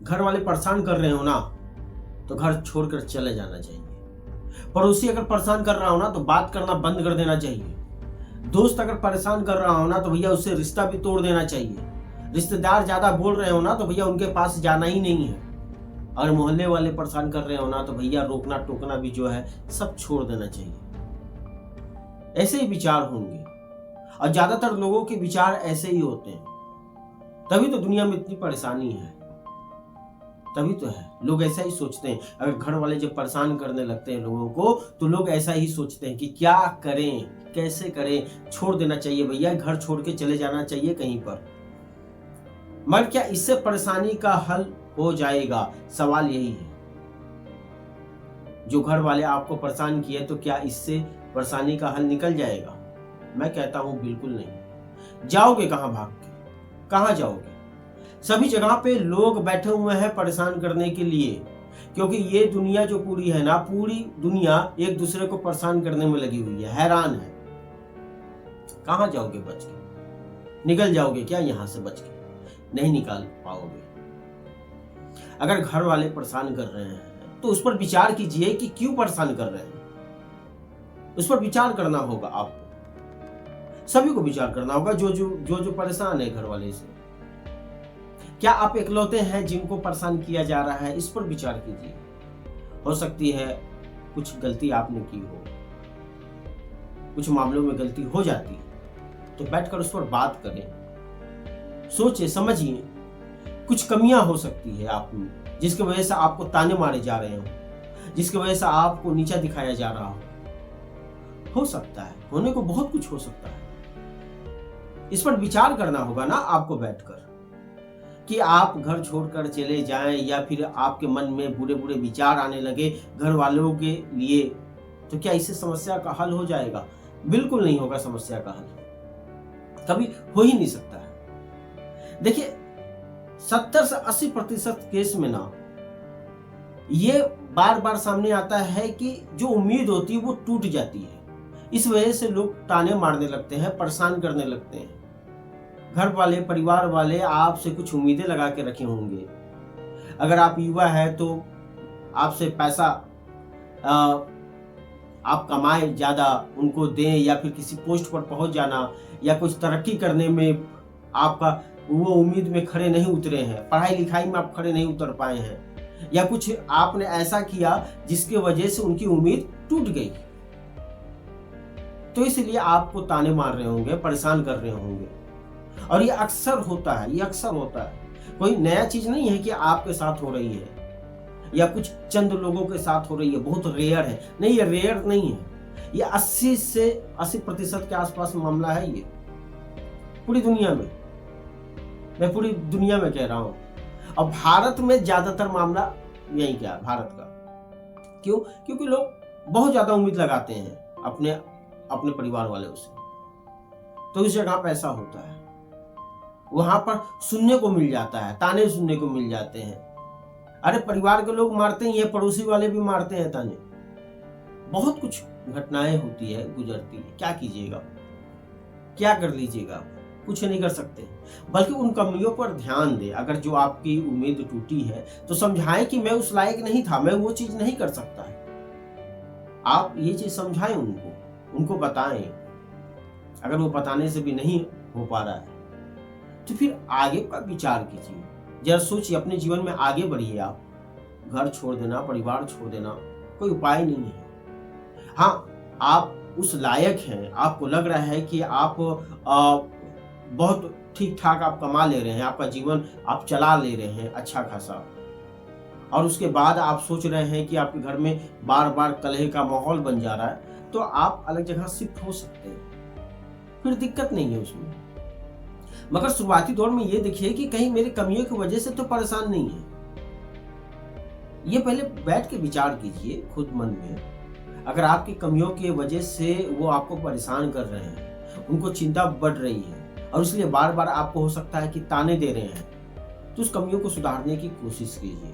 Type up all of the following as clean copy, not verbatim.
घर वाले परेशान कर रहे हो ना तो घर छोड़कर चले जाना चाहिए। पड़ोसी अगर परेशान कर रहा हो ना तो बात करना बंद कर देना चाहिए। दोस्त अगर परेशान कर रहा हो ना तो भैया उससे रिश्ता भी तोड़ देना चाहिए। रिश्तेदार ज्यादा बोल रहे हो ना तो भैया उनके पास जाना ही नहीं है। अगर मोहल्ले वाले परेशान कर रहे हो ना तो भैया रोकना टोकना भी जो है सब छोड़ देना चाहिए। ऐसे ही विचार होंगे और ज्यादातर लोगों के विचार ऐसे ही होते हैं, तभी तो दुनिया में इतनी परेशानी है। तभी तो है, लोग ऐसा ही सोचते हैं। अगर घर वाले जब परेशान करने लगते हैं लोगों को तो लोग ऐसा ही सोचते हैं कि क्या करें, कैसे करें, छोड़ देना चाहिए भैया, घर छोड़ के चले जाना चाहिए कहीं पर। मगर क्या इससे परेशानी का हल हो जाएगा? सवाल यही है। जो घर वाले आपको परेशान किए तो क्या इससे परेशानी का हल निकल जाएगा? मैं कहता हूं बिल्कुल नहीं। जाओगे कहां भाग के, कहां जाओगे? सभी जगह पे लोग बैठे हुए हैं परेशान करने के लिए, क्योंकि ये दुनिया जो पूरी है ना, पूरी दुनिया एक दूसरे को परेशान करने में लगी हुई है, हैरान है। कहां जाओगे बच के? निकल जाओगे क्या यहां से बच के? नहीं निकाल पाओगे। अगर घर वाले परेशान कर रहे हैं तो उस पर विचार कीजिए कि क्यों परेशान कर रहे हैं। उस पर विचार करना होगा आपको, सभी को विचार करना होगा जो परेशान है घर वाले से। क्या आप इकलौते हैं जिनको परेशान किया जा रहा है? इस पर विचार कीजिए। हो सकती है कुछ गलती आपने की हो, कुछ मामलों में गलती हो जाती है, तो बैठकर उस पर बात करें, सोचिए, समझिए। कुछ कमियां हो सकती है आप में जिसकी वजह से आपको ताने मारे जा रहे हो, जिसकी वजह से आपको नीचा दिखाया जा रहा हो सकता है, होने को बहुत कुछ हो सकता है। इस पर विचार करना होगा ना आपको बैठकर, कि आप घर छोड़कर चले जाएं या फिर आपके मन में बुरे बुरे विचार आने लगे घर वालों के लिए, तो क्या इससे समस्या का हल हो जाएगा? बिल्कुल नहीं होगा समस्या का हल, कभी हो ही नहीं सकता है। देखिए 70 से 80% केस में ना ये बार बार सामने आता है कि जो उम्मीद होती है वो टूट जाती है। इस वजह से लोग ताने मारने लगते हैं, परेशान करने लगते हैं। घर वाले, परिवार वाले आपसे कुछ उम्मीदें लगा के रखे होंगे। अगर आप युवा है तो आपसे पैसा आप कमाए ज्यादा, उनको दें, या फिर किसी पोस्ट पर पहुंच जाना या कुछ तरक्की करने में आपका वो उम्मीद में खड़े नहीं उतरे हैं, पढ़ाई लिखाई में आप खड़े नहीं उतर पाए हैं, या कुछ आपने ऐसा किया जिसकी वजह से उनकी उम्मीद टूट गई, तो इसलिए आपको ताने मार रहे होंगे, परेशान कर रहे होंगे। और ये अक्सर होता है, ये अक्सर होता है। कोई नया चीज नहीं है कि आपके साथ हो रही है या कुछ चंद लोगों के साथ हो रही है, बहुत रेयर है। नहीं, ये रेयर नहीं है, ये 80 से 80% के आसपास मामला है। ये पूरी दुनिया में, मैं पूरी दुनिया में कह रहा हूं। और भारत में ज्यादातर मामला यही क्या है, भारत का। क्यों? क्योंकि लोग बहुत ज्यादा उम्मीद लगाते हैं अपने परिवार वालों से, तो इस जगह पे ऐसा होता है। वहां पर सुनने को मिल जाता है, ताने सुनने को मिल जाते हैं। अरे परिवार के लोग मारते ही हैं, पड़ोसी वाले भी मारते हैं ताने। बहुत कुछ घटनाएं होती है, गुजरती है। क्या कीजिएगा, क्या कर लीजिएगा? कुछ नहीं कर सकते, बल्कि उन कमियों पर ध्यान दें। अगर जो आपकी उम्मीद टूटी है तो समझाएं कि मैं उस लायक नहीं था, मैं वो चीज नहीं कर सकता है। आप ये चीज समझाएं उनको बताएं। अगर वो बताने से भी नहीं हो पा रहा है तो फिर आगे का विचार कीजिए, जरा सोचिए, अपने जीवन में आगे बढ़िए। आप घर छोड़ देना, परिवार छोड़ देना कोई उपाय नहीं है। हाँ, आप उस लायक हैं, आपको लग रहा है कि आप बहुत ठीक ठाक आप कमा ले रहे हैं, आपका जीवन आप चला ले रहे हैं अच्छा खासा, और उसके बाद आप सोच रहे हैं कि आपके घर में बार बार कलह का माहौल बन जा रहा है, तो आप अलग जगह शिफ्ट हो सकते हैं, फिर दिक्कत नहीं है उसमें। मगर शुरुआती दौर में ये देखिए कि कहीं मेरी कमियों की वजह से तो परेशान नहीं है। ये पहले बैठ के विचार कीजिए खुद मन में। अगर आपकी कमियों की वजह से वो आपको परेशान कर रहे हैं, उनको चिंता बढ़ रही है और इसलिए बार बार आपको हो सकता है कि ताने दे रहे हैं, तो उस कमियों को सुधारने की कोशिश कीजिए।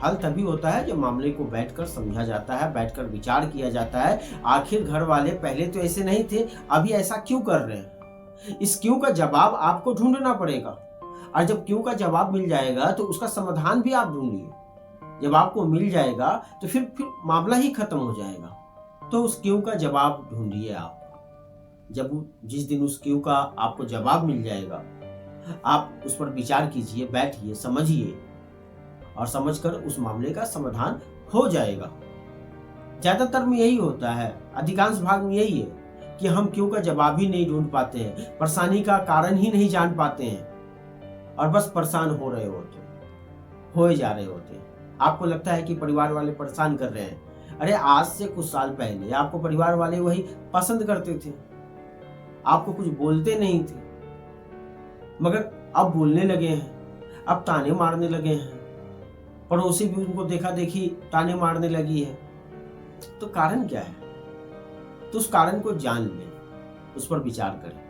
हल तभी होता है जब मामले को बैठकर समझा जाता है, बैठकर विचार किया जाता है। आखिर घर वाले पहले तो ऐसे नहीं थे, अभी ऐसा क्यों कर रहे हैं? इस क्यों का जवाब आपको ढूंढना पड़ेगा। और जब क्यों का जवाब मिल जाएगा तो उसका समाधान भी आप ढूंढिए। जब आपको मिल जाएगा तो फिर मामला ही खत्म हो जाएगा। तो उस क्यों का जवाब ढूंढिए आप। जिस दिन उस क्यों का आपको जवाब मिल जाएगा, आप उस पर विचार कीजिए, बैठिए, समझिए और समझकर उस मामले का समाधान हो जाएगा। ज्यादातर में यही होता है, अधिकांश भाग में यही है कि हम क्यों का जवाब ही नहीं ढूंढ पाते हैं, परेशानी का कारण ही नहीं जान पाते हैं और बस परेशान हो रहे होते हैं, होए जा रहे होते हैं। आपको लगता है कि परिवार वाले परेशान कर रहे हैं। अरे आज से कुछ साल पहले आपको परिवार वाले वही पसंद करते थे, आपको कुछ बोलते नहीं थे, मगर अब बोलने लगे हैं, अब ताने मारने लगे हैं, पड़ोसी भी उनको देखा देखी ताने मारने लगी है। तो कारण क्या है? तो उस कारण को जान लें, उस पर विचार करें।